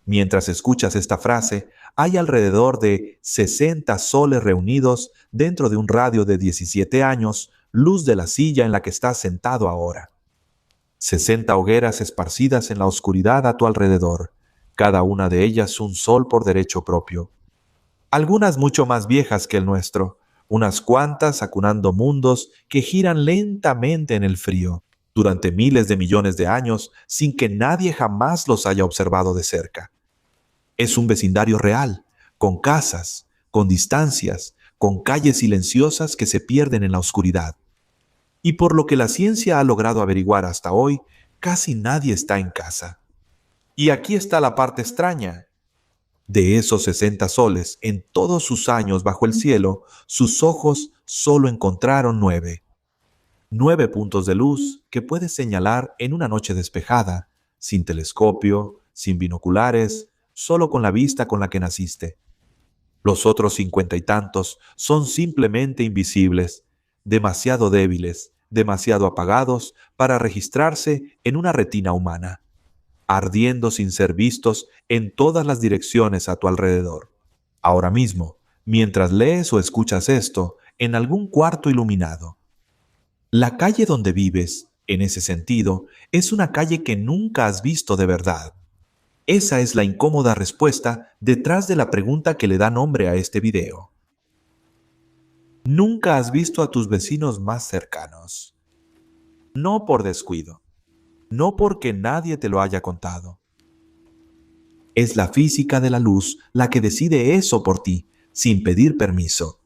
Mientras escuchas esta frase, hay alrededor de 60 soles reunidos dentro de un radio de 17 años, luz de la silla en la que estás sentado ahora. 60 hogueras esparcidas en la oscuridad a tu alrededor, cada una de ellas un sol por derecho propio. Algunas mucho más viejas que el nuestro, unas cuantas acunando mundos que giran lentamente en el frío, durante miles de millones de años, sin que nadie jamás los haya observado de cerca. Es un vecindario real, con casas, con distancias, con calles silenciosas que se pierden en la oscuridad. Y por lo que la ciencia ha logrado averiguar hasta hoy, casi nadie está en casa. Y aquí está la parte extraña. De esos 60 soles, en todos sus años bajo el cielo, sus ojos solo encontraron 9. 9 puntos de luz que puedes señalar en una noche despejada, sin telescopio, sin binoculares, solo con la vista con la que naciste. Los otros 50 y tantos son simplemente invisibles, demasiado débiles, demasiado apagados para registrarse en una retina humana, ardiendo sin ser vistos en todas las direcciones a tu alrededor. Ahora mismo, mientras lees o escuchas esto, en algún cuarto iluminado. La calle donde vives, en ese sentido, es una calle que nunca has visto de verdad. Esa es la incómoda respuesta detrás de la pregunta que le da nombre a este video. Nunca has visto a tus vecinos más cercanos. No por descuido, no porque nadie te lo haya contado. Es la física de la luz la que decide eso por ti, sin pedir permiso.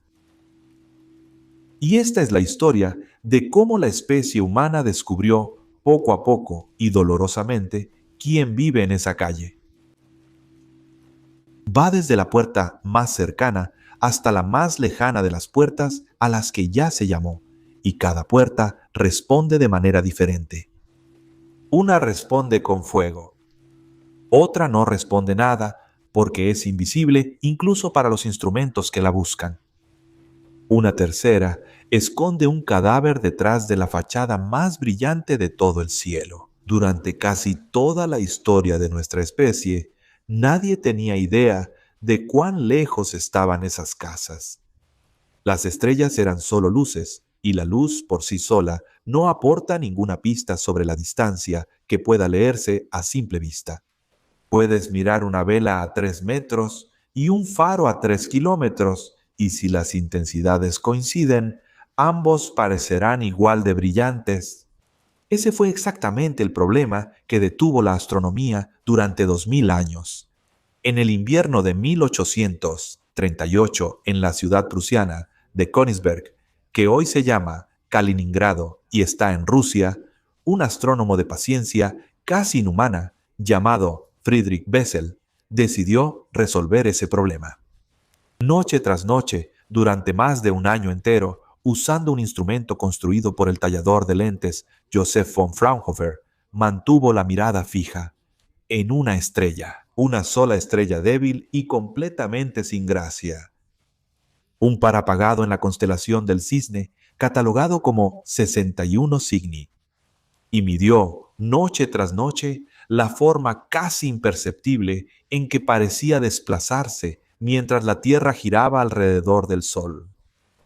Y esta es la historia de cómo la especie humana descubrió, poco a poco y dolorosamente, quién vive en esa calle. Va desde la puerta más cercana hasta la más lejana de las puertas a las que ya se llamó, y cada puerta responde de manera diferente. Una responde con fuego, otra no responde nada porque es invisible incluso para los instrumentos que la buscan. Una tercera esconde un cadáver detrás de la fachada más brillante de todo el cielo. Durante casi toda la historia de nuestra especie, nadie tenía idea de cuán lejos estaban esas casas. Las estrellas eran solo luces, y la luz por sí sola no aporta ninguna pista sobre la distancia que pueda leerse a simple vista. Puedes mirar una vela a 3 metros y un faro a 3 kilómetros, y si las intensidades coinciden, ambos parecerán igual de brillantes. Ese fue exactamente el problema que detuvo la astronomía durante 2000 años. En el invierno de 1838, en la ciudad prusiana de Königsberg, que hoy se llama Kaliningrado y está en Rusia, un astrónomo de paciencia casi inhumana, llamado Friedrich Bessel, decidió resolver ese problema. Noche tras noche, durante más de un año entero, usando un instrumento construido por el tallador de lentes Joseph von Fraunhofer, mantuvo la mirada fija en una estrella, una sola estrella débil y completamente sin gracia. Un par apagado en la constelación del Cisne, catalogado como 61 Cygni, y midió, noche tras noche, la forma casi imperceptible en que parecía desplazarse mientras la Tierra giraba alrededor del Sol.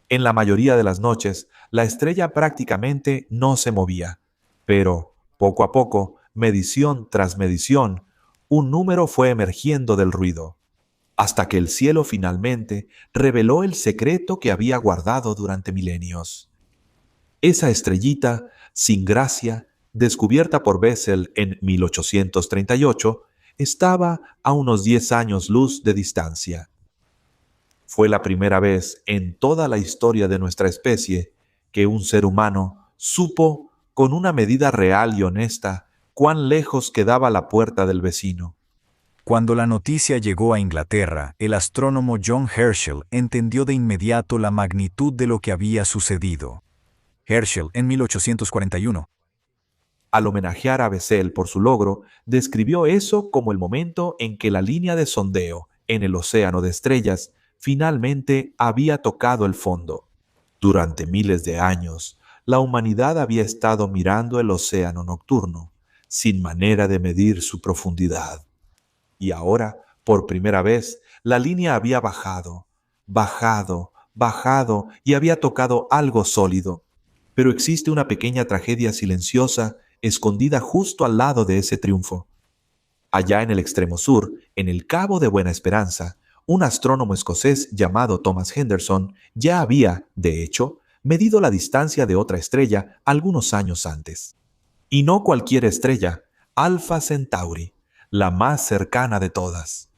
En la mayoría de las noches, la estrella prácticamente no se movía, pero, poco a poco, medición tras medición, un número fue emergiendo del ruido, hasta que el cielo finalmente reveló el secreto que había guardado durante milenios. Esa estrellita, sin gracia, descubierta por Bessel en 1838, estaba a unos 10 años luz de distancia. Fue la primera vez en toda la historia de nuestra especie que un ser humano supo con una medida real y honesta cuán lejos quedaba la puerta del vecino. Cuando la noticia llegó a Inglaterra, el astrónomo John Herschel entendió de inmediato la magnitud de lo que había sucedido. Herschel, en 1841, Al homenajear a Bessel por su logro, describió eso como el momento en que la línea de sondeo en el océano de estrellas finalmente había tocado el fondo. Durante miles de años, la humanidad había estado mirando el océano nocturno, sin manera de medir su profundidad. Y ahora, por primera vez, la línea había bajado, bajado, bajado y había tocado algo sólido. Pero existe una pequeña tragedia silenciosa escondida justo al lado de ese triunfo. Allá en el extremo sur, en el Cabo de Buena Esperanza, un astrónomo escocés llamado Thomas Henderson ya había, de hecho, medido la distancia de otra estrella algunos años antes. Y no cualquier estrella, Alpha Centauri, la más cercana de todas.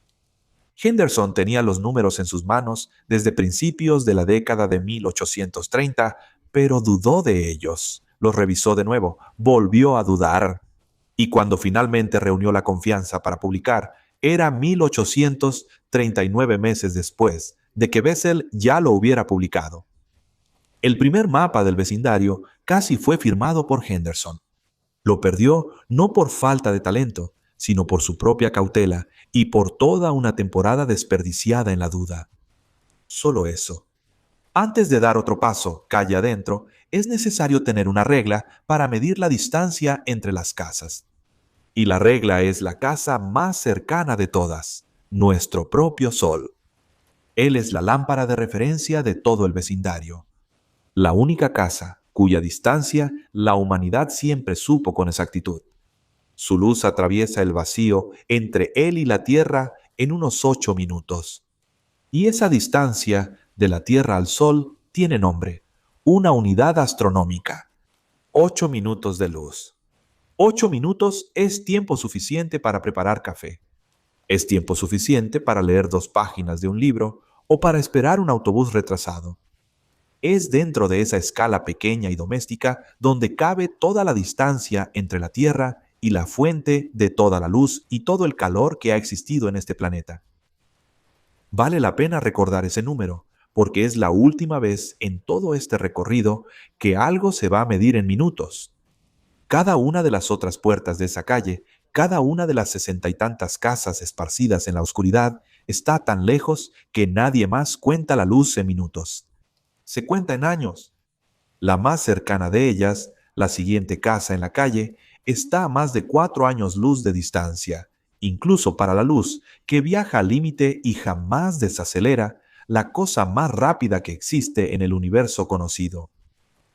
Henderson tenía los números en sus manos desde principios de la década de 1830, pero dudó de ellos. Los revisó de nuevo, volvió a dudar. Y cuando finalmente reunió la confianza para publicar, era 1839 meses después de que Bessel ya lo hubiera publicado. El primer mapa del vecindario casi fue firmado por Henderson. Lo perdió no por falta de talento, sino por su propia cautela y por toda una temporada desperdiciada en la duda. Solo eso. Antes de dar otro paso, calle adentro, es necesario tener una regla para medir la distancia entre las casas. Y la regla es la casa más cercana de todas, nuestro propio Sol. Él es la lámpara de referencia de todo el vecindario. La única casa cuya distancia la humanidad siempre supo con exactitud. Su luz atraviesa el vacío entre él y la Tierra en unos 8 minutos. Y esa distancia de la Tierra al Sol tiene nombre, una unidad astronómica. 8 minutos de luz. 8 minutos es tiempo suficiente para preparar café. Es tiempo suficiente para leer 2 páginas de un libro o para esperar un autobús retrasado. Es dentro de esa escala pequeña y doméstica donde cabe toda la distancia entre la Tierra y la fuente de toda la luz y todo el calor que ha existido en este planeta. Vale la pena recordar ese número, porque es la última vez en todo este recorrido que algo se va a medir en minutos. Cada una de las otras puertas de esa calle, cada una de las 60 y tantas casas esparcidas en la oscuridad, está tan lejos que nadie más cuenta la luz en minutos. Se cuenta en años. La más cercana de ellas, la siguiente casa en la calle, está a más de 4 años luz de distancia. Incluso para la luz, que viaja al límite y jamás desacelera, la cosa más rápida que existe en el universo conocido.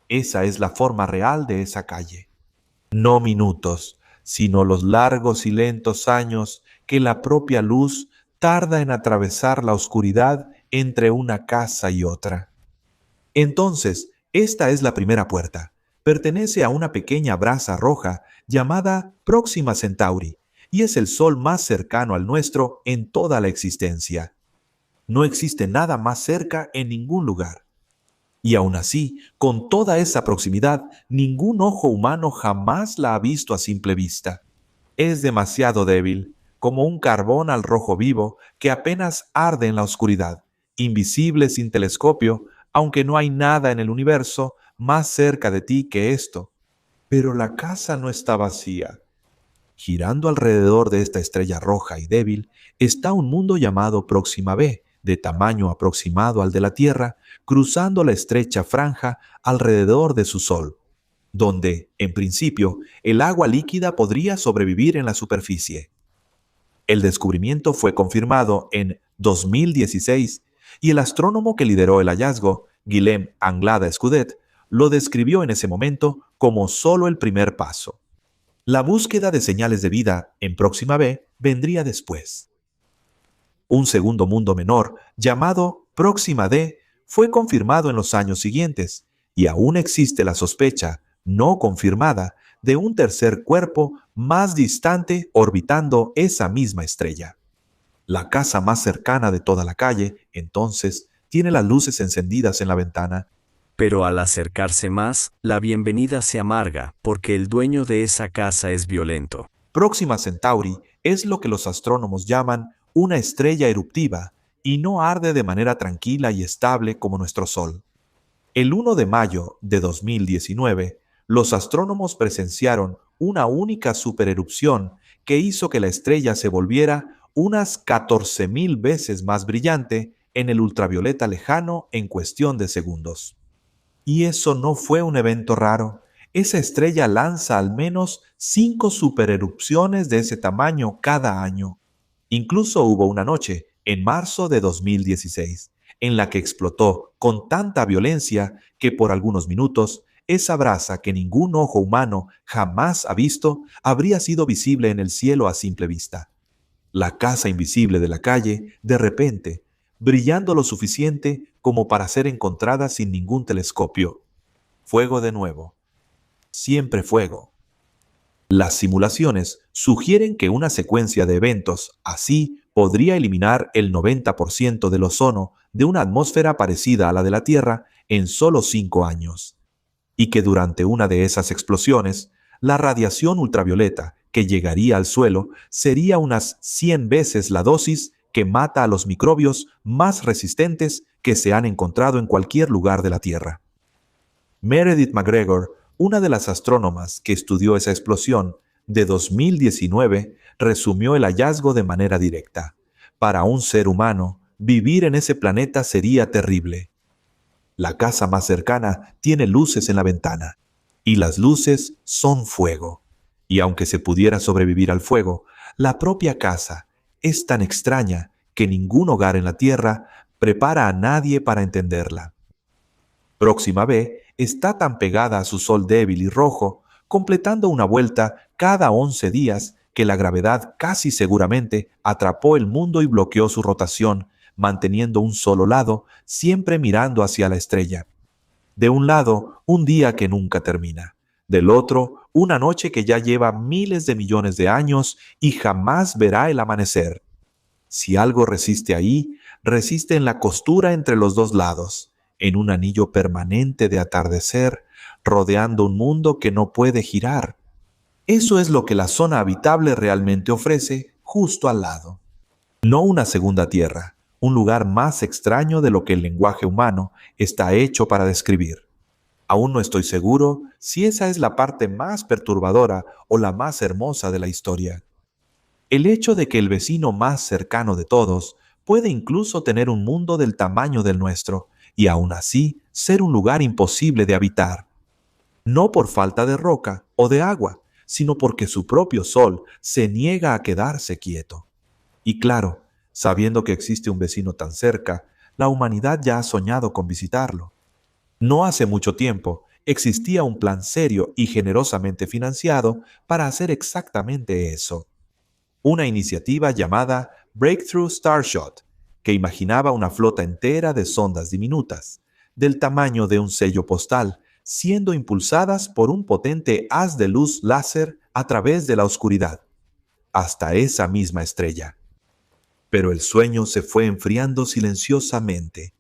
Esa es la forma real de esa calle. No minutos, sino los largos y lentos años que la propia luz tarda en atravesar la oscuridad entre una casa y otra. Entonces, esta es la primera puerta. Pertenece a una pequeña brasa roja llamada Próxima Centauri, y es el Sol más cercano al nuestro en toda la existencia. No existe nada más cerca en ningún lugar. Y aún así, con toda esa proximidad, ningún ojo humano jamás la ha visto a simple vista. Es demasiado débil, como un carbón al rojo vivo que apenas arde en la oscuridad, invisible sin telescopio, aunque no hay nada en el universo más cerca de ti que esto. Pero la casa no está vacía. Girando alrededor de esta estrella roja y débil está un mundo llamado Próxima B, de tamaño aproximado al de la Tierra, cruzando la estrecha franja alrededor de su Sol, donde, en principio, el agua líquida podría sobrevivir en la superficie. El descubrimiento fue confirmado en 2016 y el astrónomo que lideró el hallazgo, Guillem Anglada Escudet, lo describió en ese momento como solo el primer paso. La búsqueda de señales de vida en Próxima B vendría después. Un segundo mundo menor, llamado Próxima D, fue confirmado en los años siguientes, y aún existe la sospecha, no confirmada, de un tercer cuerpo más distante orbitando esa misma estrella. La casa más cercana de toda la calle, entonces, tiene las luces encendidas en la ventana. Pero al acercarse más, la bienvenida se amarga, porque el dueño de esa casa es violento. Próxima Centauri es lo que los astrónomos llaman una estrella eruptiva y no arde de manera tranquila y estable como nuestro Sol. El 1 de mayo de 2019, los astrónomos presenciaron una única supererupción que hizo que la estrella se volviera unas 14,000 veces más brillante en el ultravioleta lejano en cuestión de segundos. Y eso no fue un evento raro. Esa estrella lanza al menos 5 supererupciones de ese tamaño cada año. Incluso hubo una noche, en marzo de 2016, en la que explotó con tanta violencia que por algunos minutos esa brasa que ningún ojo humano jamás ha visto habría sido visible en el cielo a simple vista. La casa invisible de la calle, de repente, brillando lo suficiente como para ser encontrada sin ningún telescopio. Fuego de nuevo. Siempre fuego. Las simulaciones sugieren que una secuencia de eventos así podría eliminar el 90% del ozono de una atmósfera parecida a la de la Tierra en solo 5 años, y que durante una de esas explosiones, la radiación ultravioleta que llegaría al suelo sería unas 100 veces la dosis que mata a los microbios más resistentes que se han encontrado en cualquier lugar de la Tierra. Meredith McGregor, una de las astrónomas que estudió esa explosión de 2019, resumió el hallazgo de manera directa. Para un ser humano, vivir en ese planeta sería terrible. La casa más cercana tiene luces en la ventana, y las luces son fuego. Y aunque se pudiera sobrevivir al fuego, la propia casa es tan extraña que ningún hogar en la Tierra prepara a nadie para entenderla. Próxima B está tan pegada a su sol débil y rojo, completando una vuelta cada 11 días, que la gravedad casi seguramente atrapó el mundo y bloqueó su rotación, manteniendo un solo lado, siempre mirando hacia la estrella. De un lado, un día que nunca termina. Del otro, una noche que ya lleva miles de millones de años y jamás verá el amanecer. Si algo resiste ahí, resiste en la costura entre los dos lados, en un anillo permanente de atardecer, rodeando un mundo que no puede girar. Eso es lo que la zona habitable realmente ofrece justo al lado. No una segunda tierra, un lugar más extraño de lo que el lenguaje humano está hecho para describir. Aún no estoy seguro si esa es la parte más perturbadora o la más hermosa de la historia. El hecho de que el vecino más cercano de todos puede incluso tener un mundo del tamaño del nuestro y aún así ser un lugar imposible de habitar. No por falta de roca o de agua, sino porque su propio sol se niega a quedarse quieto. Y claro, sabiendo que existe un vecino tan cerca, la humanidad ya ha soñado con visitarlo. No hace mucho tiempo existía un plan serio y generosamente financiado para hacer exactamente eso. Una iniciativa llamada Breakthrough Starshot, que imaginaba una flota entera de sondas diminutas, del tamaño de un sello postal, siendo impulsadas por un potente haz de luz láser a través de la oscuridad, hasta esa misma estrella. Pero el sueño se fue enfriando silenciosamente.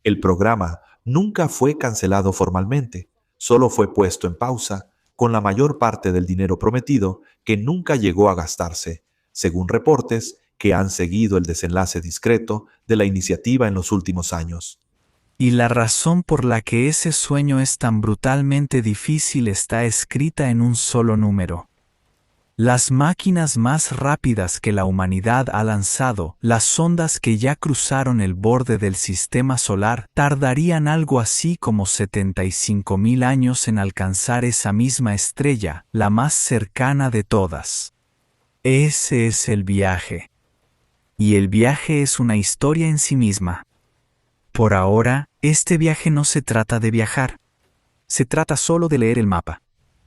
El programa nunca fue cancelado formalmente, solo fue puesto en pausa, con la mayor parte del dinero prometido que nunca llegó a gastarse, según reportes que han seguido el desenlace discreto de la iniciativa en los últimos años. Y la razón por la que ese sueño es tan brutalmente difícil está escrita en un solo número. Las máquinas más rápidas que la humanidad ha lanzado, las sondas que ya cruzaron el borde del sistema solar, tardarían algo así como 75.000 años en alcanzar esa misma estrella, la más cercana de todas. Ese es el viaje. Y el viaje es una historia en sí misma. Por ahora, este viaje no se trata de viajar. Se trata solo de leer el mapa.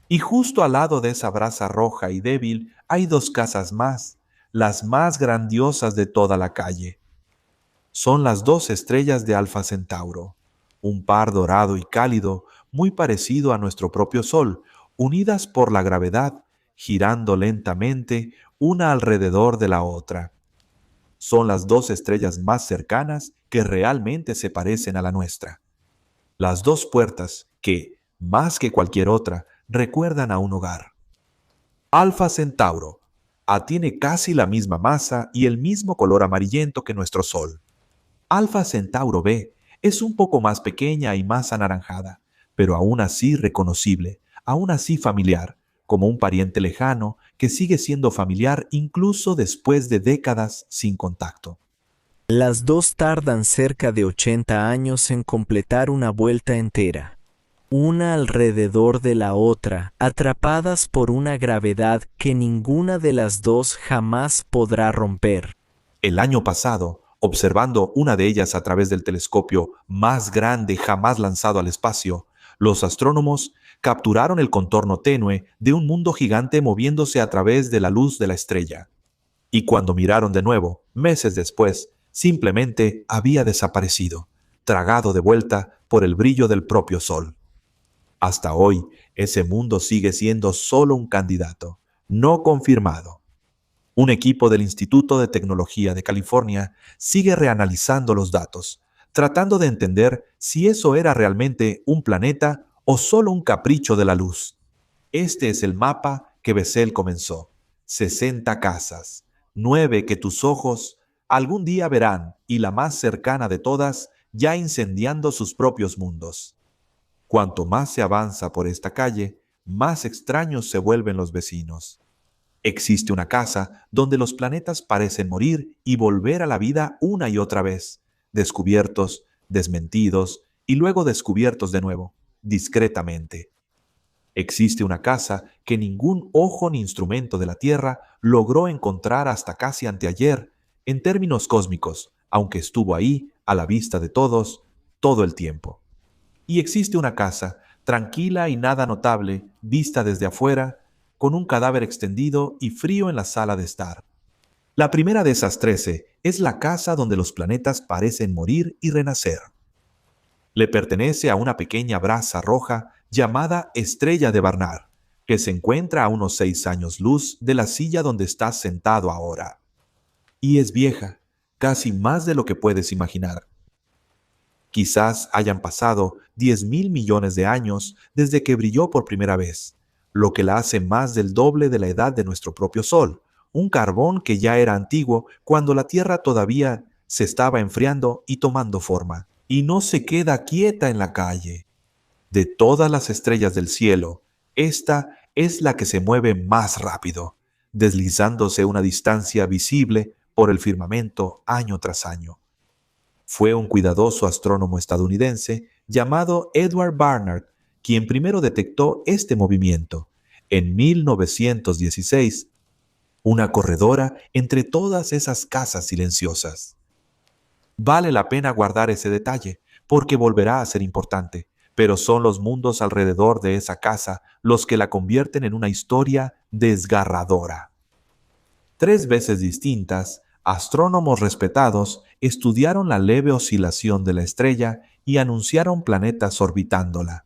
Y justo al lado de esa brasa roja y débil hay dos casas más, las más grandiosas de toda la calle. Son las dos estrellas de Alfa Centauro, un par dorado y cálido, muy parecido a nuestro propio Sol, unidas por la gravedad, girando lentamente una alrededor de la otra. Son las dos estrellas más cercanas que realmente se parecen a la nuestra. Las dos puertas que, más que cualquier otra, recuerdan a un hogar. Alfa Centauro tiene casi la misma masa y el mismo color amarillento que nuestro Sol. Alfa Centauro B es un poco más pequeña y más anaranjada, pero aún así reconocible, aún así familiar, como un pariente lejano que sigue siendo familiar incluso después de décadas sin contacto. Las dos tardan cerca de 80 años en completar una vuelta entera, una alrededor de la otra, atrapadas por una gravedad que ninguna de las dos jamás podrá romper. El año pasado, observando una de ellas a través del telescopio más grande jamás lanzado al espacio, los astrónomos capturaron el contorno tenue de un mundo gigante moviéndose a través de la luz de la estrella. Y cuando miraron de nuevo, meses después, simplemente había desaparecido, tragado de vuelta por el brillo del propio Sol. Hasta hoy, ese mundo sigue siendo solo un candidato, no confirmado. Un equipo del Instituto de Tecnología de California sigue reanalizando los datos, tratando de entender si eso era realmente un planeta o solo un capricho de la luz. Este es el mapa que Bessel comenzó. 60 casas, 9 que tus ojos algún día verán, y la más cercana de todas ya incendiando sus propios mundos. Cuanto más se avanza por esta calle, más extraños se vuelven los vecinos. Existe una casa donde los planetas parecen morir y volver a la vida una y otra vez, descubiertos, desmentidos y luego descubiertos de nuevo, discretamente. Existe una casa que ningún ojo ni instrumento de la Tierra logró encontrar hasta casi anteayer, en términos cósmicos, aunque estuvo ahí, a la vista de todos, todo el tiempo. Y existe una casa, tranquila y nada notable, vista desde afuera, con un cadáver extendido y frío en la sala de estar. La primera de esas 13 es la casa donde los planetas parecen morir y renacer. Le pertenece a una pequeña brasa roja llamada Estrella de Barnard, que se encuentra a unos 6 años luz de la silla donde estás sentado ahora. Y es vieja, casi más de lo que puedes imaginar. Quizás hayan pasado 10.000 millones de años desde que brilló por primera vez, lo que la hace más del doble de la edad de nuestro propio Sol, un carbón que ya era antiguo cuando la Tierra todavía se estaba enfriando y tomando forma, y no se queda quieta en la calle. De todas las estrellas del cielo, esta es la que se mueve más rápido, deslizándose una distancia visible por el firmamento año tras año. Fue un cuidadoso astrónomo estadounidense llamado Edward Barnard quien primero detectó este movimiento, en 1916, una corredora entre todas esas casas silenciosas. Vale la pena guardar ese detalle, porque volverá a ser importante, pero son los mundos alrededor de esa casa los que la convierten en una historia desgarradora. 3 veces distintas, astrónomos respetados estudiaron la leve oscilación de la estrella y anunciaron planetas orbitándola.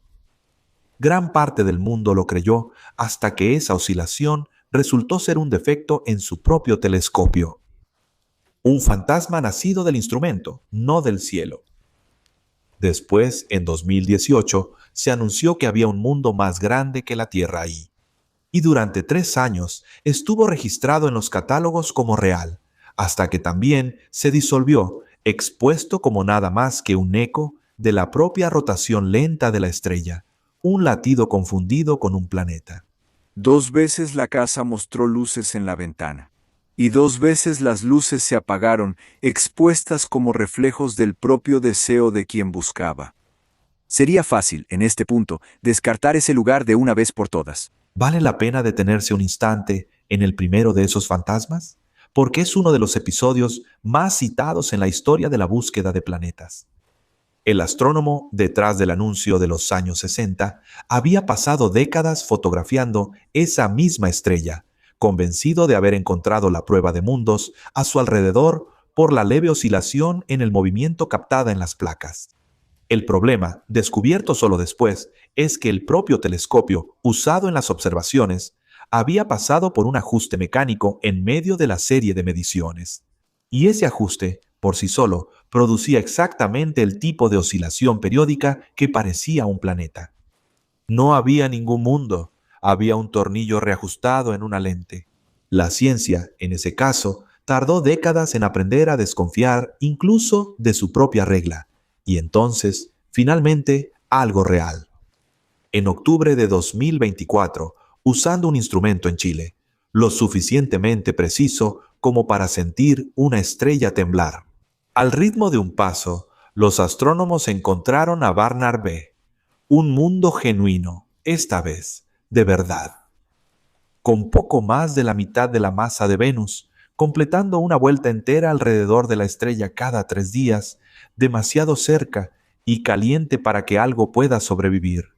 Gran parte del mundo lo creyó hasta que esa oscilación resultó ser un defecto en su propio telescopio. Un fantasma nacido del instrumento, no del cielo. Después, en 2018, se anunció que había un mundo más grande que la Tierra ahí. Y durante 3 años estuvo registrado en los catálogos como real, hasta que también se disolvió, expuesto como nada más que un eco de la propia rotación lenta de la estrella, un latido confundido con un planeta. 2 veces la casa mostró luces en la ventana, y 2 veces las luces se apagaron, expuestas como reflejos del propio deseo de quien buscaba. Sería fácil, en este punto, descartar ese lugar de una vez por todas. ¿Vale la pena detenerse un instante en el primero de esos fantasmas? Porque es uno de los episodios más citados en la historia de la búsqueda de planetas. El astrónomo, detrás del anuncio de los años 60, había pasado décadas fotografiando esa misma estrella, convencido de haber encontrado la prueba de mundos a su alrededor por la leve oscilación en el movimiento captada en las placas. El problema, descubierto solo después, es que el propio telescopio, usado en las observaciones, había pasado por un ajuste mecánico en medio de la serie de mediciones. Y ese ajuste, por sí solo, producía exactamente el tipo de oscilación periódica que parecía un planeta. No había ningún mundo, había un tornillo reajustado en una lente. La ciencia, en ese caso, tardó décadas en aprender a desconfiar incluso de su propia regla, y entonces, finalmente, algo real. En octubre de 2024, usando un instrumento en Chile, lo suficientemente preciso como para sentir una estrella temblar. Al ritmo de un paso, los astrónomos encontraron a Barnard B, un mundo genuino, esta vez, de verdad. Con poco más de la mitad de la masa de Venus, completando una vuelta entera alrededor de la estrella cada 3 días, demasiado cerca y caliente para que algo pueda sobrevivir.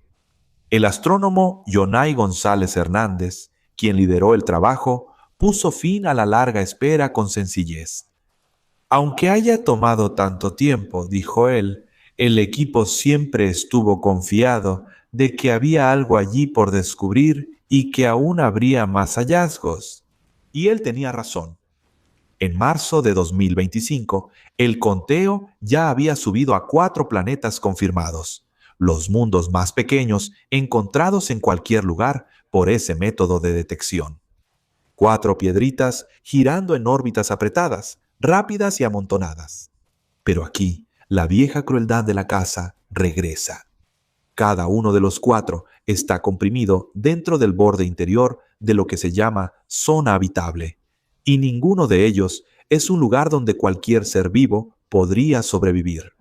El astrónomo Yonay González Hernández, quien lideró el trabajo, puso fin a la larga espera con sencillez. Aunque haya tomado tanto tiempo, dijo él, el equipo siempre estuvo confiado de que había algo allí por descubrir y que aún habría más hallazgos. Y él tenía razón. En marzo de 2025, el conteo ya había subido a 4 planetas confirmados, los mundos más pequeños encontrados en cualquier lugar por ese método de detección. 4 piedritas girando en órbitas apretadas, rápidas y amontonadas. Pero aquí, la vieja crueldad de la casa regresa. Cada uno de los 4 está comprimido dentro del borde interior de lo que se llama zona habitable, y ninguno de ellos es un lugar donde cualquier ser vivo podría sobrevivir.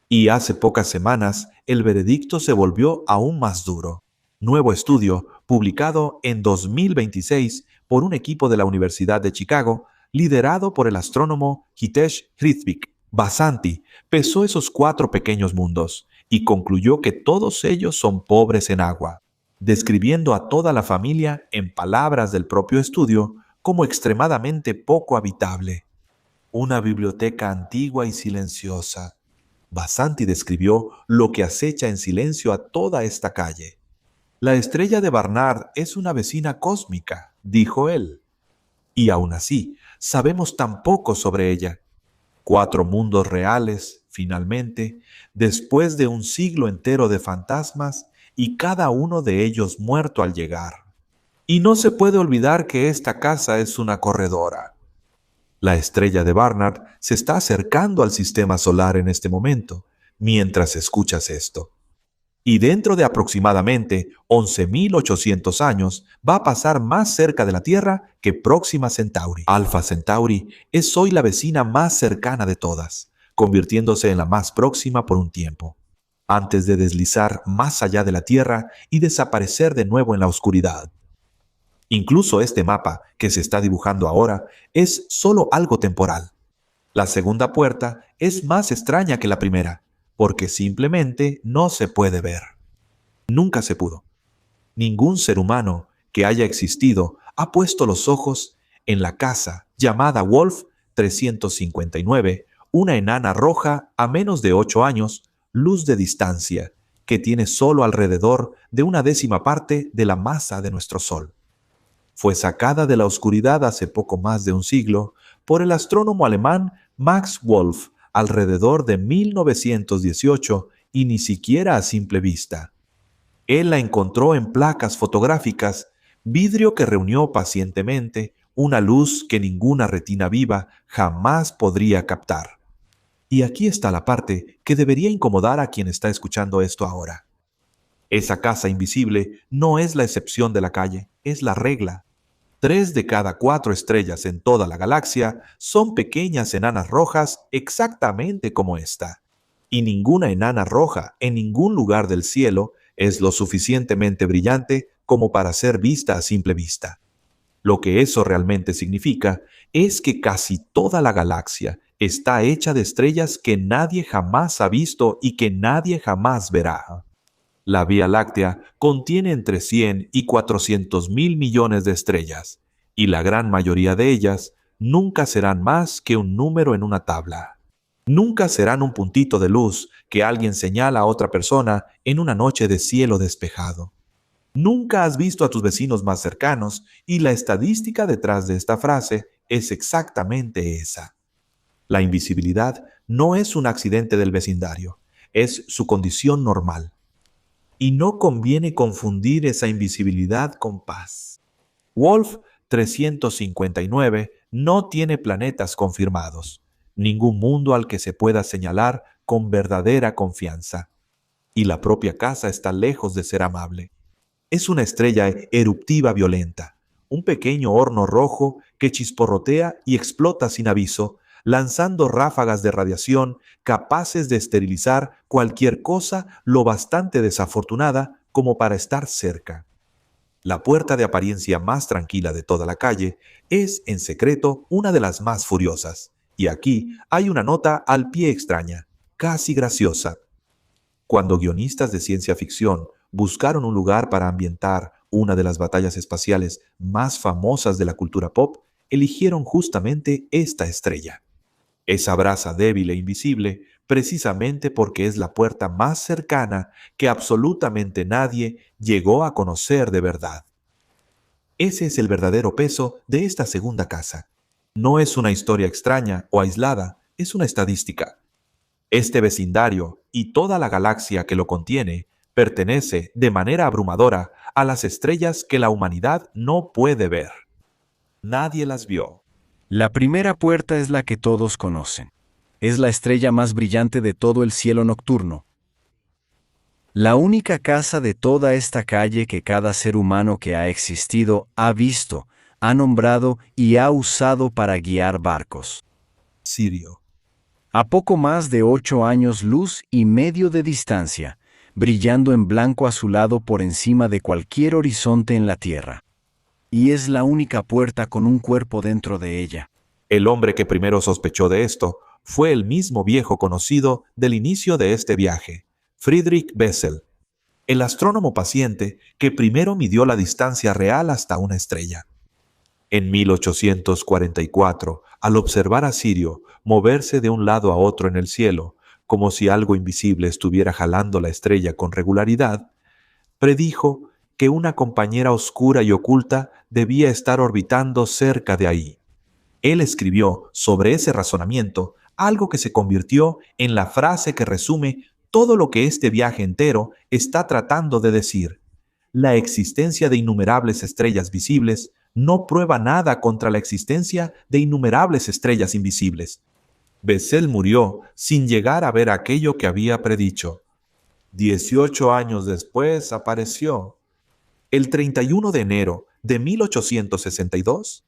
Y hace pocas semanas, el veredicto se volvió aún más duro. Nuevo estudio, publicado en 2026 por un equipo de la Universidad de Chicago, liderado por el astrónomo Hitesh Hrithik Basanti, pesó esos 4 pequeños mundos y concluyó que todos ellos son pobres en agua, describiendo a toda la familia, en palabras del propio estudio, como extremadamente poco habitable. Una biblioteca antigua y silenciosa. Basanti describió lo que acecha en silencio a toda esta calle. La estrella de Barnard es una vecina cósmica, dijo él. Y aún así, sabemos tan poco sobre ella. 4 mundos reales, finalmente, después de un siglo entero de fantasmas y cada uno de ellos muerto al llegar. Y no se puede olvidar que esta casa es una corredora. La estrella de Barnard se está acercando al sistema solar en este momento, mientras escuchas esto. Y dentro de aproximadamente 11.800 años va a pasar más cerca de la Tierra que Próxima Centauri. Alpha Centauri es hoy la vecina más cercana de todas, convirtiéndose en la más próxima por un tiempo, antes de deslizar más allá de la Tierra y desaparecer de nuevo en la oscuridad. Incluso este mapa que se está dibujando ahora es solo algo temporal. La segunda puerta es más extraña que la primera, porque simplemente no se puede ver. Nunca se pudo. Ningún ser humano que haya existido ha puesto los ojos en la casa llamada Wolf 359, una enana roja a menos de 8 años, luz de distancia, que tiene solo alrededor de 1/10 parte de la masa de nuestro Sol. Fue sacada de la oscuridad hace poco más de un siglo por el astrónomo alemán Max Wolf alrededor de 1918 y ni siquiera a simple vista. Él la encontró en placas fotográficas, vidrio que reunió pacientemente una luz que ninguna retina viva jamás podría captar. Y aquí está la parte que debería incomodar a quien está escuchando esto ahora. Esa casa invisible no es la excepción de la calle, es la regla. 3 de cada 4 estrellas en toda la galaxia son pequeñas enanas rojas exactamente como esta. Y ninguna enana roja en ningún lugar del cielo es lo suficientemente brillante como para ser vista a simple vista. Lo que eso realmente significa es que casi toda la galaxia está hecha de estrellas que nadie jamás ha visto y que nadie jamás verá. La Vía Láctea contiene entre 100 y 400.000 millones de estrellas, y la gran mayoría de ellas nunca serán más que un número en una tabla. Nunca serán un puntito de luz que alguien señala a otra persona en una noche de cielo despejado. Nunca has visto a tus vecinos más cercanos, y la estadística detrás de esta frase es exactamente esa. La invisibilidad no es un accidente del vecindario, es su condición normal. Y no conviene confundir esa invisibilidad con paz. Wolf 359 no tiene planetas confirmados, ningún mundo al que se pueda señalar con verdadera confianza. Y la propia casa está lejos de ser amable. Es una estrella eruptiva violenta, un pequeño horno rojo que chisporrotea y explota sin aviso, lanzando ráfagas de radiación capaces de esterilizar cualquier cosa lo bastante desafortunada como para estar cerca. La puerta de apariencia más tranquila de toda la calle es, en secreto, una de las más furiosas. Y aquí hay una nota al pie extraña, casi graciosa. Cuando guionistas de ciencia ficción buscaron un lugar para ambientar una de las batallas espaciales más famosas de la cultura pop, eligieron justamente esta estrella. Esa brasa débil e invisible, precisamente porque es la puerta más cercana que absolutamente nadie llegó a conocer de verdad. Ese es el verdadero peso de esta segunda casa. No es una historia extraña o aislada, es una estadística. Este vecindario y toda la galaxia que lo contiene pertenece de manera abrumadora a las estrellas que la humanidad no puede ver. Nadie las vio. La primera puerta es la que todos conocen. Es la estrella más brillante de todo el cielo nocturno. La única casa de toda esta calle que cada ser humano que ha existido ha visto, ha nombrado y ha usado para guiar barcos. Sirio. A poco más de 8 años luz y medio de distancia, brillando en blanco azulado por encima de cualquier horizonte en la Tierra. Y es la única puerta con un cuerpo dentro de ella. El hombre que primero sospechó de esto fue el mismo viejo conocido del inicio de este viaje, Friedrich Bessel, el astrónomo paciente que primero midió la distancia real hasta una estrella. En 1844, al observar a Sirio moverse de un lado a otro en el cielo, como si algo invisible estuviera jalando la estrella con regularidad, predijo que una compañera oscura y oculta debía estar orbitando cerca de ahí. Él escribió sobre ese razonamiento algo que se convirtió en la frase que resume todo lo que este viaje entero está tratando de decir. La existencia de innumerables estrellas visibles no prueba nada contra la existencia de innumerables estrellas invisibles. Bessel murió sin llegar a ver aquello que había predicho. 18 años después apareció. El 31 de enero de 1862,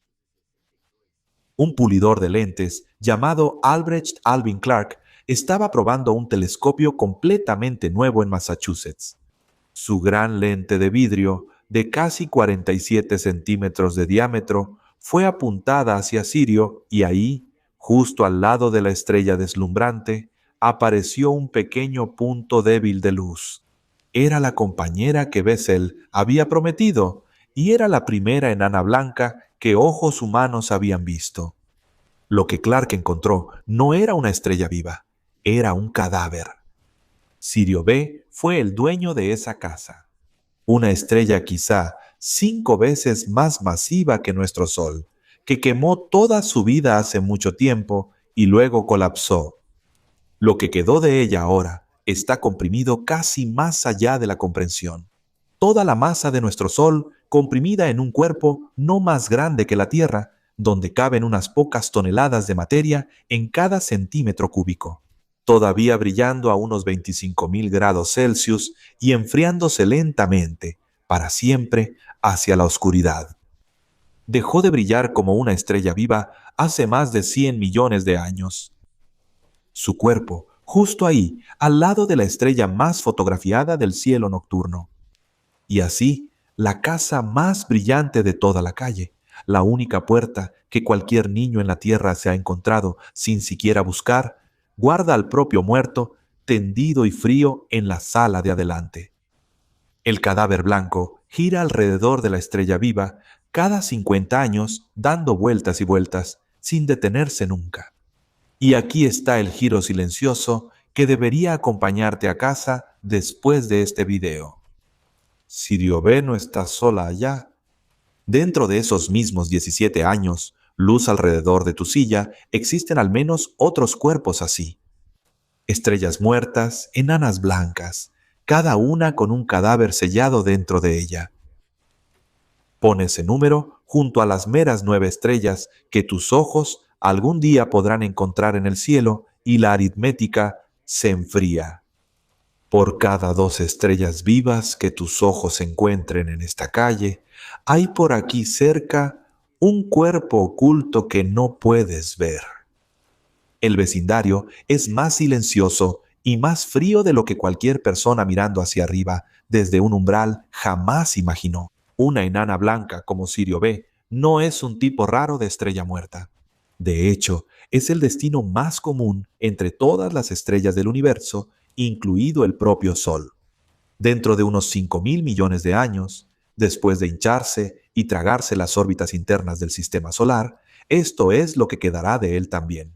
un pulidor de lentes llamado Albrecht Alvin Clark estaba probando un telescopio completamente nuevo en Massachusetts. Su gran lente de vidrio, de casi 47 centímetros de diámetro, fue apuntada hacia Sirio y ahí, justo al lado de la estrella deslumbrante, apareció un pequeño punto débil de luz. Era la compañera que Bessel había prometido y era la primera enana blanca que ojos humanos habían visto. Lo que Clark encontró no era una estrella viva, era un cadáver. Sirio B fue el dueño de esa casa. Una estrella quizá 5 veces más masiva que nuestro Sol, que quemó toda su vida hace mucho tiempo y luego colapsó. Lo que quedó de ella ahora está comprimido casi más allá de la comprensión. Toda la masa de nuestro Sol comprimida en un cuerpo no más grande que la Tierra, donde caben unas pocas toneladas de materia en cada centímetro cúbico, todavía brillando a unos 25.000 grados Celsius y enfriándose lentamente, para siempre, hacia la oscuridad. Dejó de brillar como una estrella viva hace más de 100 millones de años. Su cuerpo, justo ahí, al lado de la estrella más fotografiada del cielo nocturno. Y así, la casa más brillante de toda la calle, la única puerta que cualquier niño en la tierra se ha encontrado sin siquiera buscar, guarda al propio muerto tendido y frío en la sala de adelante. El cadáver blanco gira alrededor de la estrella viva cada 50 años dando vueltas y vueltas, sin detenerse nunca. Y aquí está el giro silencioso que debería acompañarte a casa después de este video. Sirio B no está sola allá. Dentro de esos mismos 17 años, luz alrededor de tu silla, existen al menos otros cuerpos así. Estrellas muertas, enanas blancas, cada una con un cadáver sellado dentro de ella. Pon ese número junto a las meras 9 estrellas que tus ojos algún día podrán encontrar en el cielo y la aritmética se enfría. Por cada 2 estrellas vivas que tus ojos encuentren en esta calle, hay por aquí cerca un cuerpo oculto que no puedes ver. El vecindario es más silencioso y más frío de lo que cualquier persona mirando hacia arriba desde un umbral jamás imaginó. Una enana blanca como Sirio B no es un tipo raro de estrella muerta. De hecho, es el destino más común entre todas las estrellas del universo, incluido el propio Sol. Dentro de unos 5.000 millones de años, después de hincharse y tragarse las órbitas internas del sistema solar, esto es lo que quedará de él también.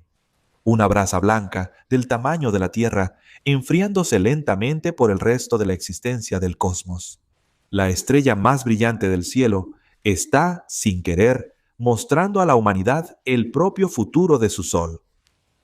Una brasa blanca del tamaño de la Tierra, enfriándose lentamente por el resto de la existencia del cosmos. La estrella más brillante del cielo está, sin querer, mostrando a la humanidad el propio futuro de su Sol,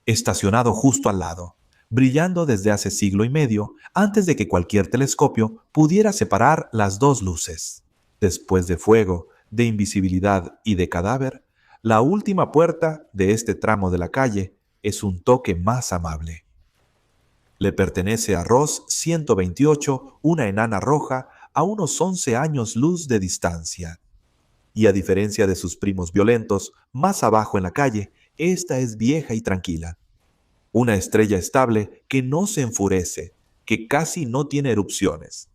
estacionado justo al lado, brillando desde hace siglo y medio antes de que cualquier telescopio pudiera separar las dos luces. Después de fuego, de invisibilidad y de cadáver, la última puerta de este tramo de la calle es un toque más amable. Le pertenece a Ross 128, una enana roja, a unos 11 años luz de distancia. Y a diferencia de sus primos violentos, más abajo en la calle, esta es vieja y tranquila. Una estrella estable que no se enfurece, que casi no tiene erupciones.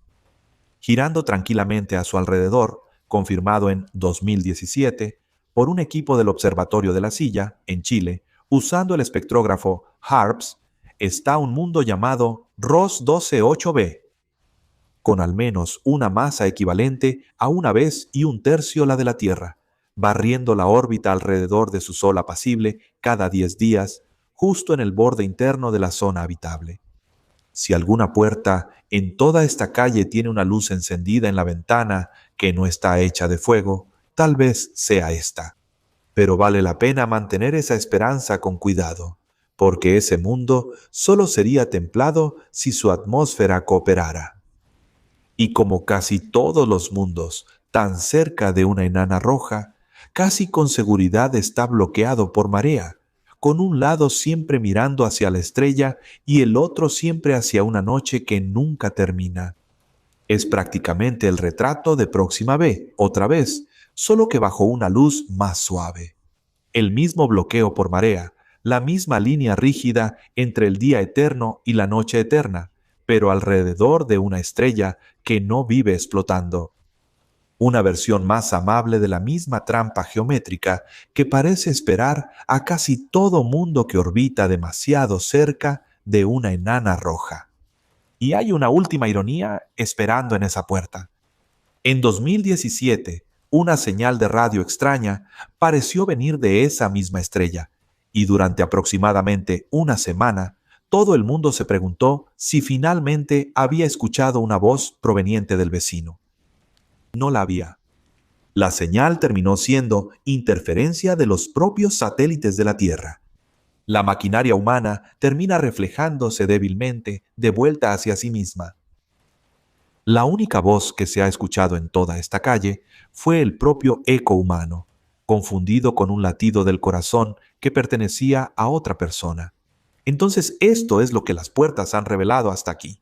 Girando tranquilamente a su alrededor, confirmado en 2017 por un equipo del Observatorio de la Silla, en Chile, usando el espectrógrafo HARPS, está un mundo llamado Ross 128b, con al menos una masa equivalente a una vez y un tercio la de la Tierra, barriendo la órbita alrededor de su sol apacible cada 10 días, justo en el borde interno de la zona habitable. Si alguna puerta en toda esta calle tiene una luz encendida en la ventana que no está hecha de fuego, tal vez sea esta. Pero vale la pena mantener esa esperanza con cuidado, porque ese mundo solo sería templado si su atmósfera cooperara. Y como casi todos los mundos tan cerca de una enana roja, casi con seguridad está bloqueado por marea, con un lado siempre mirando hacia la estrella y el otro siempre hacia una noche que nunca termina. Es prácticamente el retrato de Próxima B, otra vez, solo que bajo una luz más suave. El mismo bloqueo por marea, la misma línea rígida entre el día eterno y la noche eterna, pero alrededor de una estrella que no vive explotando. Una versión más amable de la misma trampa geométrica que parece esperar a casi todo mundo que orbita demasiado cerca de una enana roja. Y hay una última ironía esperando en esa puerta. En 2017, una señal de radio extraña pareció venir de esa misma estrella, y durante aproximadamente una semana, todo el mundo se preguntó si finalmente había escuchado una voz proveniente del vecino. No la había. La señal terminó siendo interferencia de los propios satélites de la Tierra. La maquinaria humana termina reflejándose débilmente de vuelta hacia sí misma. La única voz que se ha escuchado en toda esta calle fue el propio eco humano, confundido con un latido del corazón que pertenecía a otra persona. Entonces esto es lo que las puertas han revelado hasta aquí.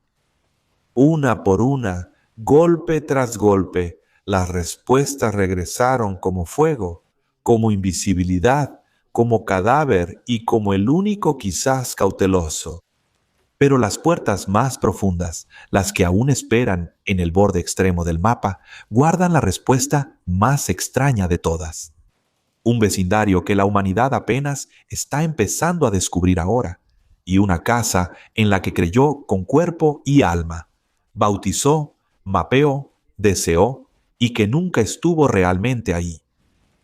Una por una, golpe tras golpe, las respuestas regresaron como fuego, como invisibilidad, como cadáver y como el único quizás cauteloso. Pero las puertas más profundas, las que aún esperan en el borde extremo del mapa, guardan la respuesta más extraña de todas. Un vecindario que la humanidad apenas está empezando a descubrir ahora, y una casa en la que creyó con cuerpo y alma, bautizó, mapeó, deseó y que nunca estuvo realmente ahí.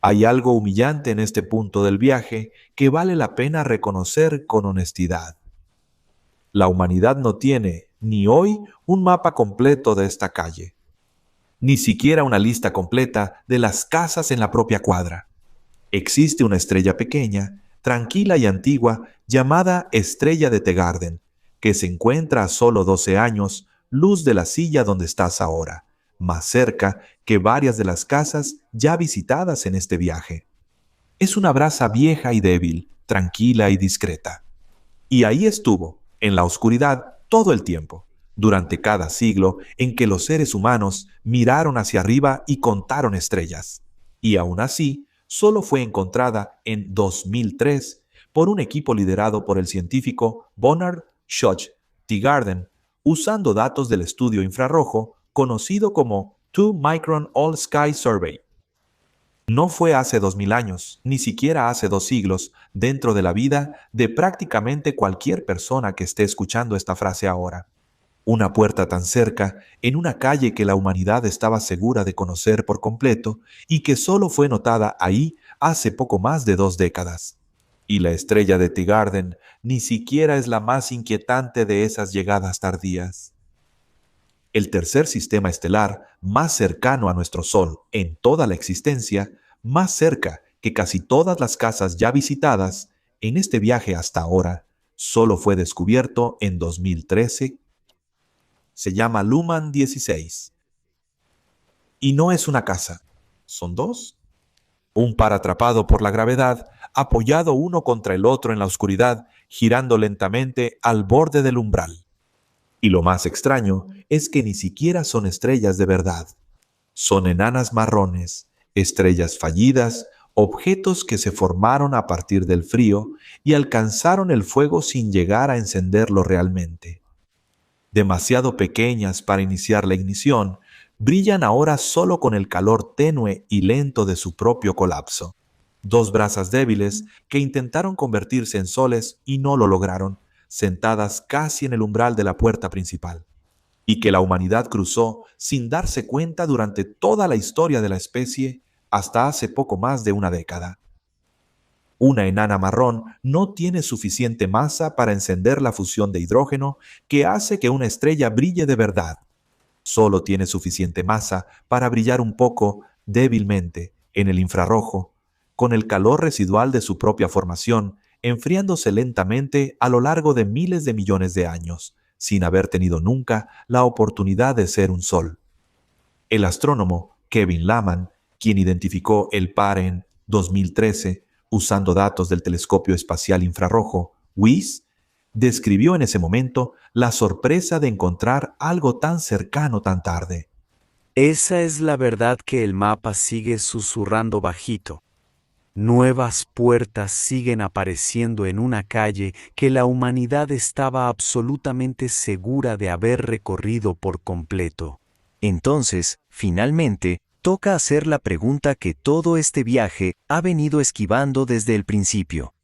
Hay algo humillante en este punto del viaje que vale la pena reconocer con honestidad. La humanidad no tiene, ni hoy, un mapa completo de esta calle, ni siquiera una lista completa de las casas en la propia cuadra. Existe una estrella pequeña, tranquila y antigua, llamada Estrella de Tegarden, que se encuentra a solo 12 años, luz de la silla donde estás ahora, más cerca que varias de las casas ya visitadas en este viaje. Es una brasa vieja y débil, tranquila y discreta. Y ahí estuvo, en la oscuridad, todo el tiempo, durante cada siglo en que los seres humanos miraron hacia arriba y contaron estrellas. Y aún así, solo fue encontrada en 2003 por un equipo liderado por el científico Bernard Schoch Teeguarden, usando datos del estudio infrarrojo conocido como 2 Micron All Sky Survey. No fue hace 2000 años, ni siquiera hace 2 siglos, dentro de la vida de prácticamente cualquier persona que esté escuchando esta frase ahora. Una puerta tan cerca, en una calle que la humanidad estaba segura de conocer por completo y que solo fue notada ahí hace poco más de 2 décadas. Y la estrella de Teegarden ni siquiera es la más inquietante de esas llegadas tardías. El tercer sistema estelar más cercano a nuestro Sol en toda la existencia, más cerca que casi todas las casas ya visitadas, en este viaje hasta ahora, solo fue descubierto en 2013. Se llama Luhmann 16. Y no es una casa, son 2. Un par atrapado por la gravedad, apoyado uno contra el otro en la oscuridad, girando lentamente al borde del umbral. Y lo más extraño es que ni siquiera son estrellas de verdad. Son enanas marrones, estrellas fallidas, objetos que se formaron a partir del frío y alcanzaron el fuego sin llegar a encenderlo realmente. Demasiado pequeñas para iniciar la ignición, brillan ahora solo con el calor tenue y lento de su propio colapso. 2 brasas débiles que intentaron convertirse en soles y no lo lograron, sentadas casi en el umbral de la puerta principal, y que la humanidad cruzó sin darse cuenta durante toda la historia de la especie hasta hace poco más de 1 década. Una enana marrón no tiene suficiente masa para encender la fusión de hidrógeno que hace que una estrella brille de verdad. Solo tiene suficiente masa para brillar un poco, débilmente, en el infrarrojo, con el calor residual de su propia formación, enfriándose lentamente a lo largo de miles de millones de años, sin haber tenido nunca la oportunidad de ser un sol. El astrónomo Kevin Laman, quien identificó el par en 2013, usando datos del telescopio espacial infrarrojo WISS, describió en ese momento la sorpresa de encontrar algo tan cercano tan tarde. Esa es la verdad que el mapa sigue susurrando bajito. Nuevas puertas siguen apareciendo en una calle que la humanidad estaba absolutamente segura de haber recorrido por completo. Entonces, finalmente, toca hacer la pregunta que todo este viaje ha venido esquivando desde el principio.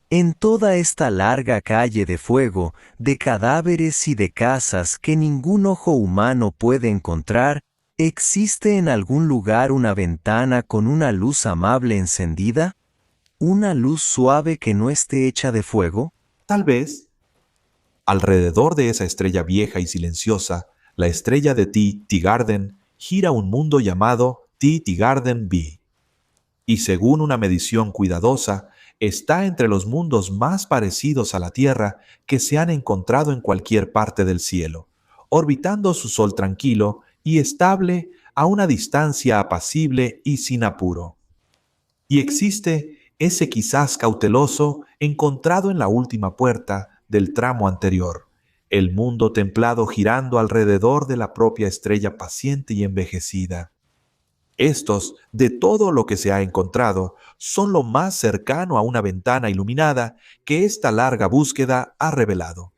En toda esta larga calle de fuego, de cadáveres y de casas que ningún ojo humano puede encontrar, ¿existe en algún lugar una ventana con una luz amable encendida? ¿Una luz suave que no esté hecha de fuego? Tal vez, alrededor de esa estrella vieja y silenciosa, la estrella de Teegarden, gira un mundo llamado Teegarden B. Y según una medición cuidadosa, está entre los mundos más parecidos a la Tierra que se han encontrado en cualquier parte del cielo, orbitando su sol tranquilo y estable a una distancia apacible y sin apuro. Y existe ese quizás cauteloso encontrado en la última puerta del tramo anterior, el mundo templado girando alrededor de la propia estrella paciente y envejecida. Estos, de todo lo que se ha encontrado, son lo más cercano a una ventana iluminada que esta larga búsqueda ha revelado.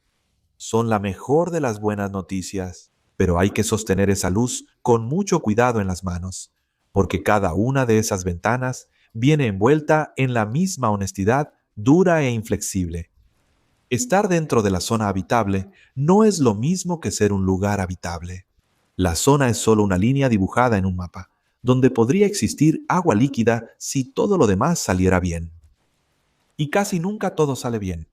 Son la mejor de las buenas noticias, pero hay que sostener esa luz con mucho cuidado en las manos, porque cada una de esas ventanas viene envuelta en la misma honestidad dura e inflexible. Estar dentro de la zona habitable no es lo mismo que ser un lugar habitable. La zona es solo una línea dibujada en un mapa, donde podría existir agua líquida si todo lo demás saliera bien. Y casi nunca todo sale bien.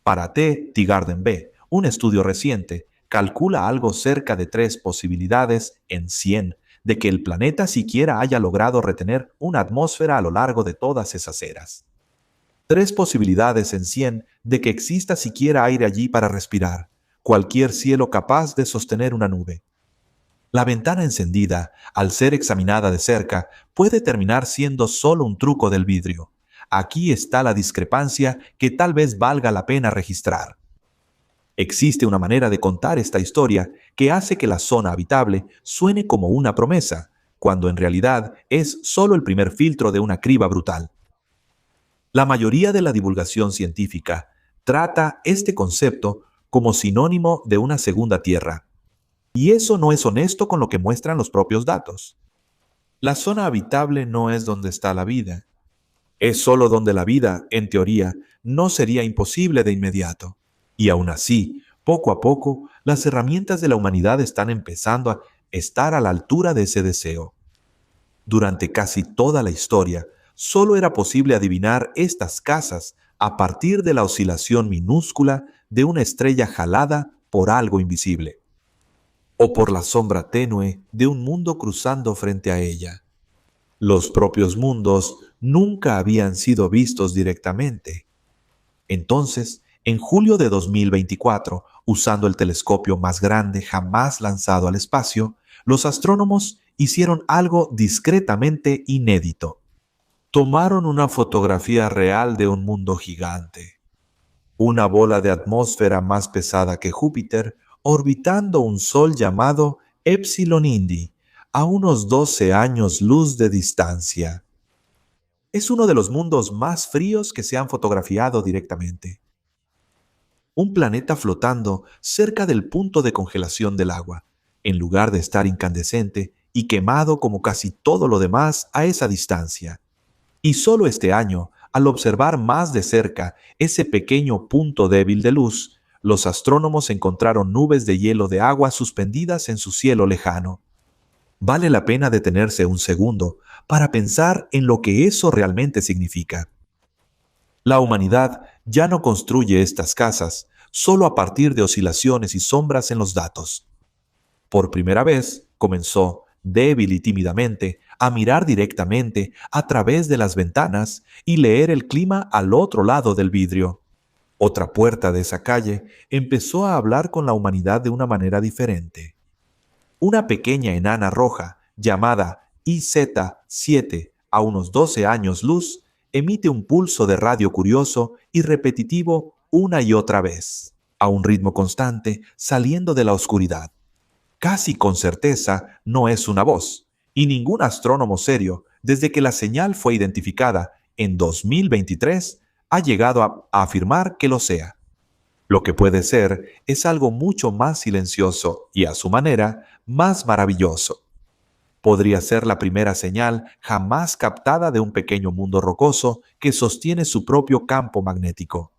Para Teegarden B, un estudio reciente calcula algo cerca de 3 posibilidades en 100 de que el planeta siquiera haya logrado retener una atmósfera a lo largo de todas esas eras. 3 posibilidades en 100 de que exista siquiera aire allí para respirar, cualquier cielo capaz de sostener una nube. La ventana encendida, al ser examinada de cerca, puede terminar siendo solo un truco del vidrio. Aquí está la discrepancia que tal vez valga la pena registrar. Existe una manera de contar esta historia que hace que la zona habitable suene como una promesa, cuando en realidad es solo el primer filtro de una criba brutal. La mayoría de la divulgación científica trata este concepto como sinónimo de una segunda Tierra. Y eso no es honesto con lo que muestran los propios datos. La zona habitable no es donde está la vida. Es solo donde la vida, en teoría, no sería imposible de inmediato. Y aún así, poco a poco, las herramientas de la humanidad están empezando a estar a la altura de ese deseo. Durante casi toda la historia, solo era posible adivinar estas casas a partir de la oscilación minúscula de una estrella jalada por algo invisible, o por la sombra tenue de un mundo cruzando frente a ella. Los propios mundos nunca habían sido vistos directamente. Entonces, en julio de 2024, usando el telescopio más grande jamás lanzado al espacio, los astrónomos hicieron algo discretamente inédito. Tomaron una fotografía real de un mundo gigante, una bola de atmósfera más pesada que Júpiter, orbitando un sol llamado Epsilon Indi, a unos 12 años luz de distancia. Es uno de los mundos más fríos que se han fotografiado directamente. Un planeta flotando cerca del punto de congelación del agua, en lugar de estar incandescente y quemado como casi todo lo demás a esa distancia. Y solo este año, al observar más de cerca ese pequeño punto débil de luz, los astrónomos encontraron nubes de hielo de agua suspendidas en su cielo lejano. Vale la pena detenerse un segundo para pensar en lo que eso realmente significa. La humanidad ya no construye estas casas solo a partir de oscilaciones y sombras en los datos. Por primera vez, comenzó, débil y tímidamente, a mirar directamente a través de las ventanas y leer el clima al otro lado del vidrio. Otra puerta de esa calle empezó a hablar con la humanidad de una manera diferente. Una pequeña enana roja, llamada IZ-7, a unos 12 años luz, emite un pulso de radio curioso y repetitivo una y otra vez, a un ritmo constante, saliendo de la oscuridad. Casi con certeza no es una voz, y ningún astrónomo serio, desde que la señal fue identificada en 2023, ha llegado a afirmar que lo sea. Lo que puede ser es algo mucho más silencioso y, a su manera, más maravilloso. Podría ser la primera señal jamás captada de un pequeño mundo rocoso que sostiene su propio campo magnético.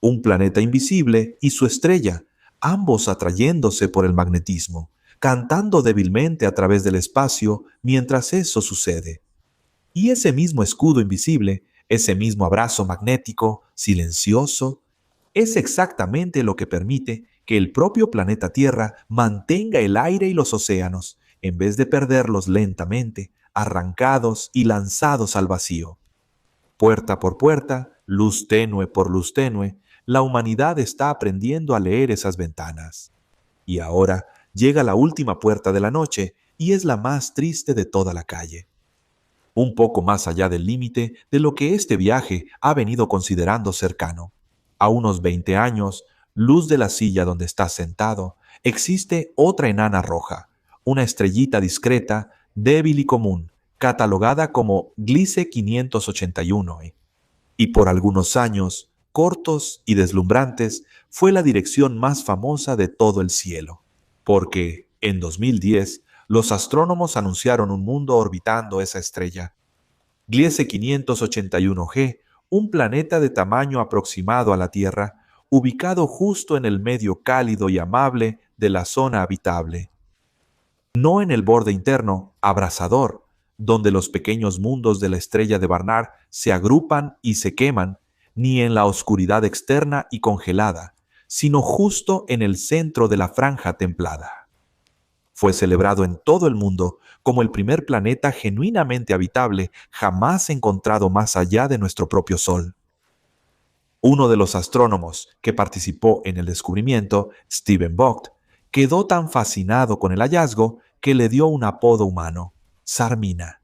Un planeta invisible y su estrella, ambos atrayéndose por el magnetismo, cantando débilmente a través del espacio mientras eso sucede. Y ese mismo escudo invisible, ese mismo abrazo magnético, silencioso, es exactamente lo que permite que el propio planeta Tierra mantenga el aire y los océanos, en vez de perderlos lentamente, arrancados y lanzados al vacío. Puerta por puerta, luz tenue por luz tenue, la humanidad está aprendiendo a leer esas ventanas. Y ahora llega la última puerta de la noche y es la más triste de toda la calle. Un poco más allá del límite de lo que este viaje ha venido considerando cercano. A unos 20 años, luz de la silla donde estás sentado, existe otra enana roja, una estrellita discreta, débil y común, catalogada como Gliese 581. Y por algunos años, cortos y deslumbrantes, fue la dirección más famosa de todo el cielo. Porque, en 2010, los astrónomos anunciaron un mundo orbitando esa estrella. Gliese 581G, un planeta de tamaño aproximado a la Tierra, ubicado justo en el medio cálido y amable de la zona habitable. No en el borde interno, abrasador, donde los pequeños mundos de la estrella de Barnard se agrupan y se queman, ni en la oscuridad externa y congelada, sino justo en el centro de la franja templada. Fue celebrado en todo el mundo como el primer planeta genuinamente habitable jamás encontrado más allá de nuestro propio Sol. Uno de los astrónomos que participó en el descubrimiento, Stephen Vogt, quedó tan fascinado con el hallazgo que le dio un apodo humano, Sarmina.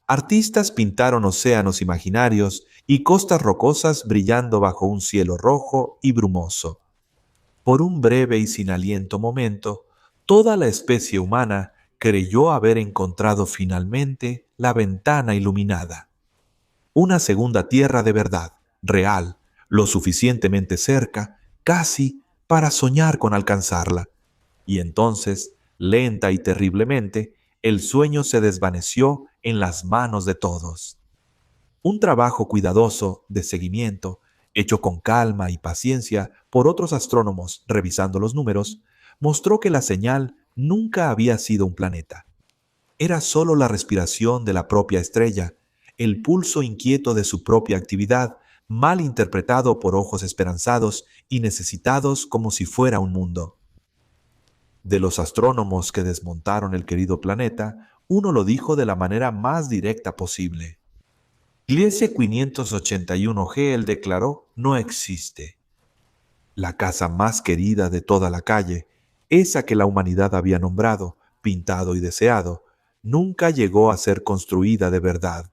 Artistas pintaron océanos imaginarios y costas rocosas brillando bajo un cielo rojo y brumoso. Por un breve y sin aliento momento, toda la especie humana creyó haber encontrado finalmente la ventana iluminada. Una segunda tierra de verdad, real, lo suficientemente cerca, casi para soñar con alcanzarla. Y entonces, lenta y terriblemente, el sueño se desvaneció en las manos de todos. Un trabajo cuidadoso de seguimiento, hecho con calma y paciencia por otros astrónomos revisando los números, mostró que la señal nunca había sido un planeta. Era solo la respiración de la propia estrella, el pulso inquieto de su propia actividad, mal interpretado por ojos esperanzados y necesitados como si fuera un mundo. De los astrónomos que desmontaron el querido planeta, uno lo dijo de la manera más directa posible. Gliese 581G, él declaró, no existe. La casa más querida de toda la calle, esa que la humanidad había nombrado, pintado y deseado, nunca llegó a ser construida de verdad.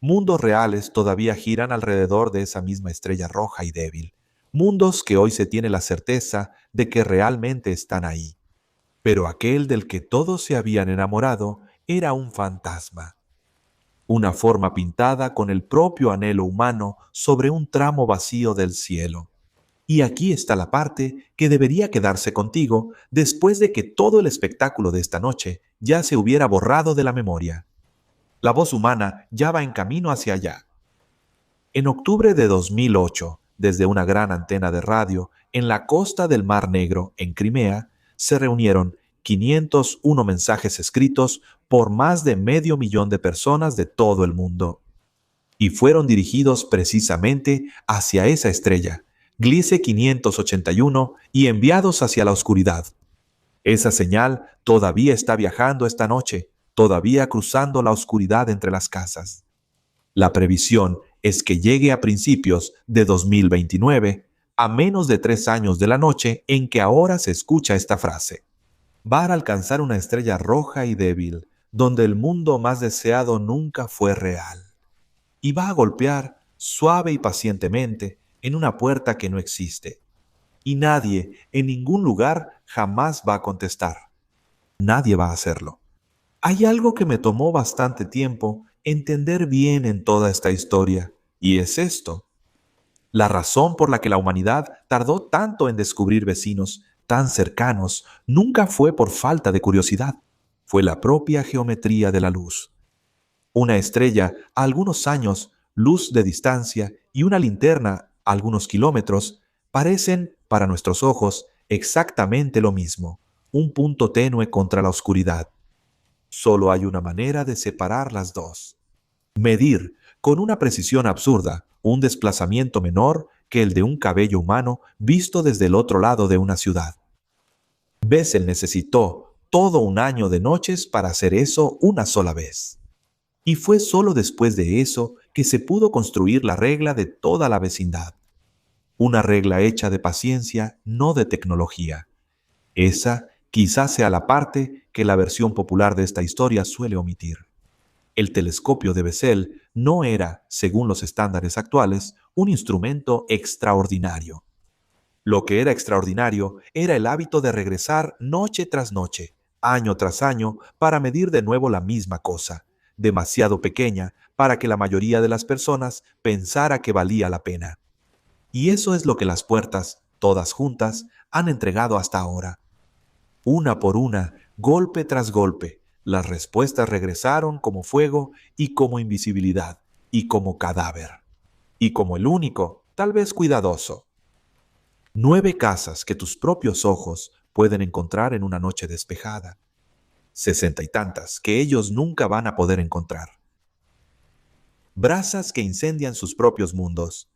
Mundos reales todavía giran alrededor de esa misma estrella roja y débil. Mundos que hoy se tiene la certeza de que realmente están ahí. Pero aquel del que todos se habían enamorado era un fantasma. Una forma pintada con el propio anhelo humano sobre un tramo vacío del cielo. Y aquí está la parte que debería quedarse contigo después de que todo el espectáculo de esta noche ya se hubiera borrado de la memoria. La voz humana ya va en camino hacia allá. En octubre de 2008, desde una gran antena de radio en la costa del Mar Negro, en Crimea, se reunieron 501 mensajes escritos por más de 500.000 de personas de todo el mundo. Y fueron dirigidos precisamente hacia esa estrella, Gliese 581, y enviados hacia la oscuridad. Esa señal todavía está viajando esta noche, todavía cruzando la oscuridad entre las casas. La previsión es que llegue a principios de 2029, a menos de 3 años de la noche en que ahora se escucha esta frase. Va a alcanzar una estrella roja y débil, donde el mundo más deseado nunca fue real. Y va a golpear, suave y pacientemente, en una puerta que no existe. Y nadie, en ningún lugar, jamás va a contestar. Nadie va a hacerlo. Hay algo que me tomó bastante tiempo entender bien en toda esta historia, y es esto. La razón por la que la humanidad tardó tanto en descubrir vecinos tan cercanos nunca fue por falta de curiosidad, fue la propia geometría de la luz. Una estrella a algunos años, luz de distancia, y una linterna a algunos kilómetros parecen, para nuestros ojos, exactamente lo mismo, un punto tenue contra la oscuridad. Solo hay una manera de separar las dos. Medir, con una precisión absurda, un desplazamiento menor que el de un cabello humano visto desde el otro lado de una ciudad. Bessel necesitó todo un año de noches para hacer eso una sola vez. Y fue solo después de eso que se pudo construir la regla de toda la vecindad. Una regla hecha de paciencia, no de tecnología. Esa quizás sea la parte que la versión popular de esta historia suele omitir. El telescopio de Bessel no era, según los estándares actuales, un instrumento extraordinario. Lo que era extraordinario era el hábito de regresar noche tras noche, año tras año, para medir de nuevo la misma cosa, demasiado pequeña para que la mayoría de las personas pensara que valía la pena. Y eso es lo que las puertas, todas juntas, han entregado hasta ahora. Una por una, golpe tras golpe, las respuestas regresaron como fuego y como invisibilidad, y como cadáver, y como el único, tal vez cuidadoso. 9 casas que tus propios ojos pueden encontrar en una noche despejada. 60 y tantas que ellos nunca van a poder encontrar. Brasas que incendian sus propios mundos.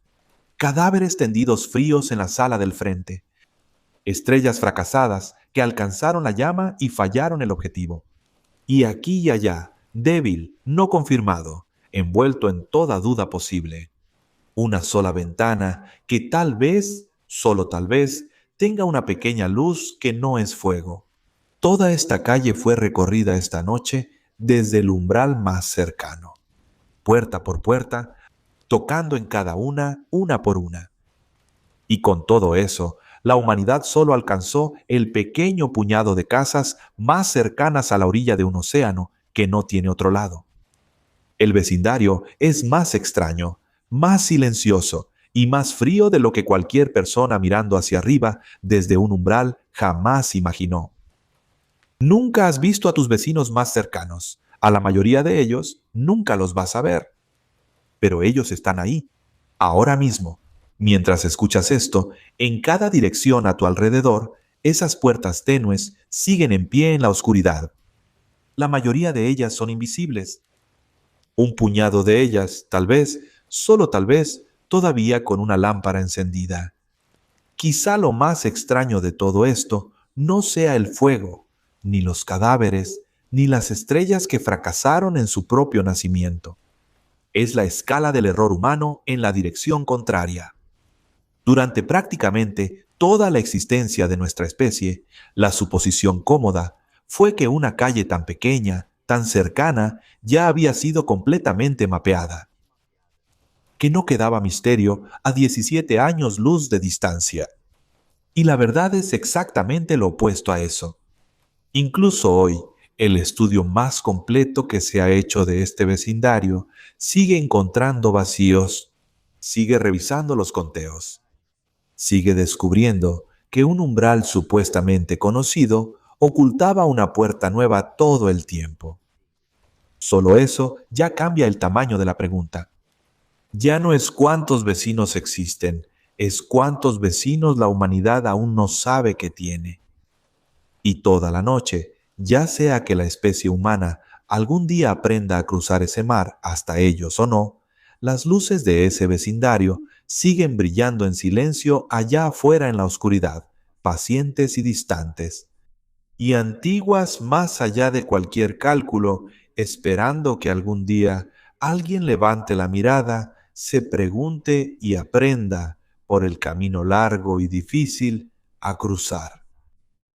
Cadáveres tendidos fríos en la sala del frente. Estrellas fracasadas que alcanzaron la llama y fallaron el objetivo. Y aquí y allá, débil, no confirmado, envuelto en toda duda posible. Una sola ventana que tal vez, solo tal vez, tenga una pequeña luz que no es fuego. Toda esta calle fue recorrida esta noche desde el umbral más cercano, puerta por puerta, tocando en cada una por una. Y con todo eso, la humanidad solo alcanzó el pequeño puñado de casas más cercanas a la orilla de un océano que no tiene otro lado. El vecindario es más extraño, más silencioso y más frío de lo que cualquier persona mirando hacia arriba desde un umbral jamás imaginó. Nunca has visto a tus vecinos más cercanos. A la mayoría de ellos nunca los vas a ver. Pero ellos están ahí, ahora mismo. Mientras escuchas esto, en cada dirección a tu alrededor, esas puertas tenues siguen en pie en la oscuridad. La mayoría de ellas son invisibles. Un puñado de ellas, tal vez, solo tal vez, todavía con una lámpara encendida. Quizá lo más extraño de todo esto no sea el fuego, ni los cadáveres, ni las estrellas que fracasaron en su propio nacimiento. Es la escala del error humano en la dirección contraria. Durante prácticamente toda la existencia de nuestra especie, la suposición cómoda fue que una calle tan pequeña, tan cercana, ya había sido completamente mapeada, que no quedaba misterio a 17 años luz de distancia. Y la verdad es exactamente lo opuesto a eso. Incluso hoy, el estudio más completo que se ha hecho de este vecindario sigue encontrando vacíos, sigue revisando los conteos, sigue descubriendo que un umbral supuestamente conocido ocultaba una puerta nueva todo el tiempo. Solo eso ya cambia el tamaño de la pregunta. Ya no es cuántos vecinos existen, es cuántos vecinos la humanidad aún no sabe que tiene. Y toda la noche, ya sea que la especie humana algún día aprenda a cruzar ese mar hasta ellos o no, las luces de ese vecindario siguen brillando en silencio allá afuera en la oscuridad, pacientes y distantes, y antiguas más allá de cualquier cálculo, esperando que algún día alguien levante la mirada, se pregunte y aprenda por el camino largo y difícil a cruzar.